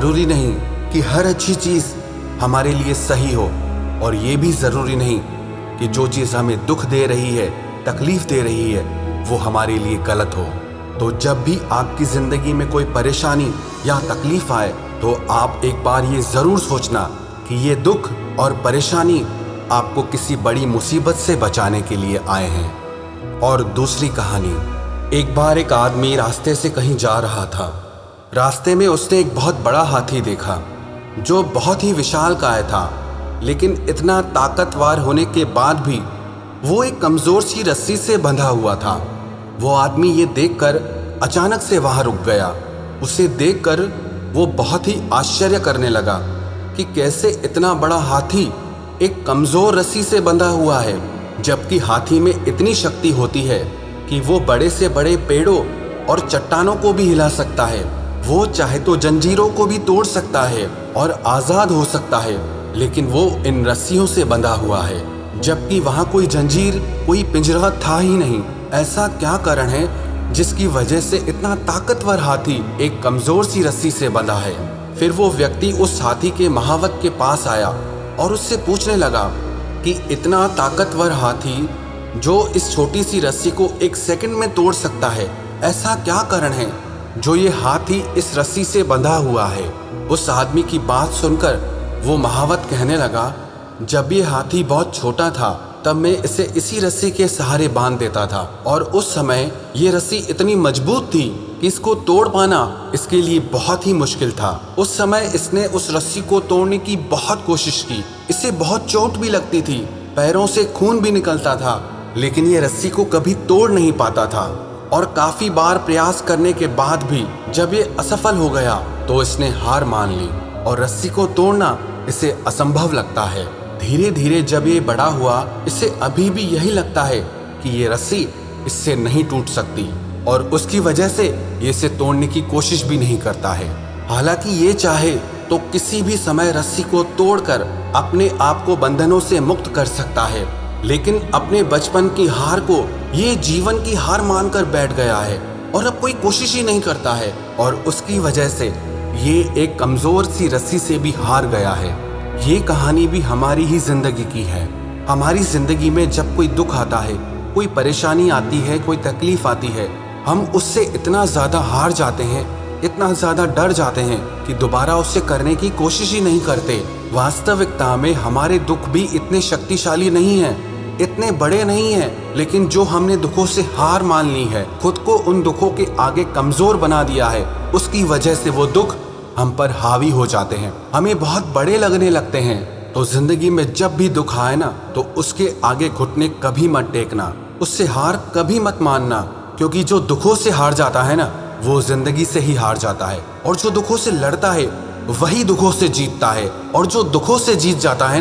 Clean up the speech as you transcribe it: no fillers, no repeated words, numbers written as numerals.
ज़रूरी नहीं कि हर अच्छी चीज़ हमारे लिए सही हो, और ये भी ज़रूरी नहीं कि जो चीज़ हमें दुख दे रही है, तकलीफ़ दे रही है, वो हमारे लिए गलत हो। तो जब भी आपकी ज़िंदगी में कोई परेशानी या तकलीफ़ आए तो आप एक बार ये ज़रूर सोचना कि ये दुख और परेशानी आपको किसी बड़ी मुसीबत से बचाने के लिए आए हैं। और दूसरी कहानी, एक बार एक आदमी रास्ते से कहीं जा रहा था। रास्ते में उसने एक बहुत बड़ा हाथी देखा जो बहुत ही विशालकाय था, लेकिन इतना ताकतवर होने के बाद भी वो एक कमज़ोर सी रस्सी से बंधा हुआ था। वो आदमी ये देखकर अचानक से वहाँ रुक गया। उसे देखकर वो बहुत ही आश्चर्य करने लगा कि कैसे इतना बड़ा हाथी एक कमज़ोर रस्सी से बंधा हुआ है, जबकि हाथी में इतनी शक्ति होती है कि वो बड़े से बड़े पेड़ों और चट्टानों को भी हिला सकता है। वो चाहे तो जंजीरों को भी तोड़ सकता है और आज़ाद हो सकता है, लेकिन वो इन रस्सियों से बंधा हुआ है, जबकि वहाँ कोई जंजीर, कोई पिंजरा था ही नहीं। ऐसा क्या कारण है जिसकी वजह से इतना ताकतवर हाथी एक कमज़ोर सी रस्सी से बंधा है? फिर वो व्यक्ति उस हाथी के महावत के पास आया और उससे पूछने लगा कि इतना ताकतवर हाथी जो इस छोटी सी रस्सी को एक सेकंड में तोड़ सकता है, ऐसा क्या कारण है जो ये हाथी इस रस्सी से बंधा हुआ है? उस आदमी की बात सुनकर वो महावत कहने लगा, जब ये हाथी बहुत छोटा था तब मैं इसे इसी रस्सी के सहारे बांध देता था, और उस समय ये रस्सी इतनी मजबूत थी कि इसको तोड़ पाना इसके लिए बहुत ही मुश्किल था। उस समय इसने उस रस्सी को तोड़ने की बहुत कोशिश की, इसे बहुत चोट भी लगती थी, पैरों से खून भी निकलता था, लेकिन ये रस्सी को कभी तोड़ नहीं पाता था। और काफ़ी बार प्रयास करने के बाद भी जब ये असफल हो गया तो इसने हार मान ली और रस्सी को तोड़ना इसे असंभव लगता है। धीरे धीरे जब ये बड़ा हुआ, इसे अभी भी यही लगता है कि ये रस्सी इससे नहीं टूट सकती, और उसकी वजह से ये इसे तोड़ने की कोशिश भी नहीं करता है। हालांकि ये चाहे तो किसी भी समय रस्सी को तोड़कर अपने आप को बंधनों से मुक्त कर सकता है, लेकिन अपने बचपन की हार को ये जीवन की हार मानकर बैठ गया है और अब कोई कोशिश ही नहीं करता है, और उसकी वजह से ये एक कमज़ोर सी रस्सी से भी हार गया है। ये कहानी भी हमारी ही जिंदगी की है। हमारी जिंदगी में जब कोई दुख आता है, कोई परेशानी आती है, कोई तकलीफ आती है, हम उससे इतना ज़्यादा हार जाते हैं, इतना ज़्यादा डर जाते हैं कि दोबारा उससे करने की कोशिश ही नहीं करते। वास्तविकता में हमारे दुख भी इतने शक्तिशाली नहीं हैं, इतने बड़े नहीं हैं, लेकिन जो हमने दुखों से हार मान ली है, खुद को उन दुखों के आगे कमज़ोर बना दिया है, उसकी वजह से वो दुख हम पर हावी हो जाते हैं, हमें बहुत बड़े लगने लगते हैं। तो जिंदगी में जब भी दुख आए ना, तो उसके आगे घुटने कभी मत टेकना, उससे हार कभी मत मानना, क्योंकि जो दुखों से हार जाता है ना, वो जिंदगी से ही हार जाता है, और जो दुखों से लड़ता है वही दुखों से जीतता है, और जो दुखों से जीत जाता है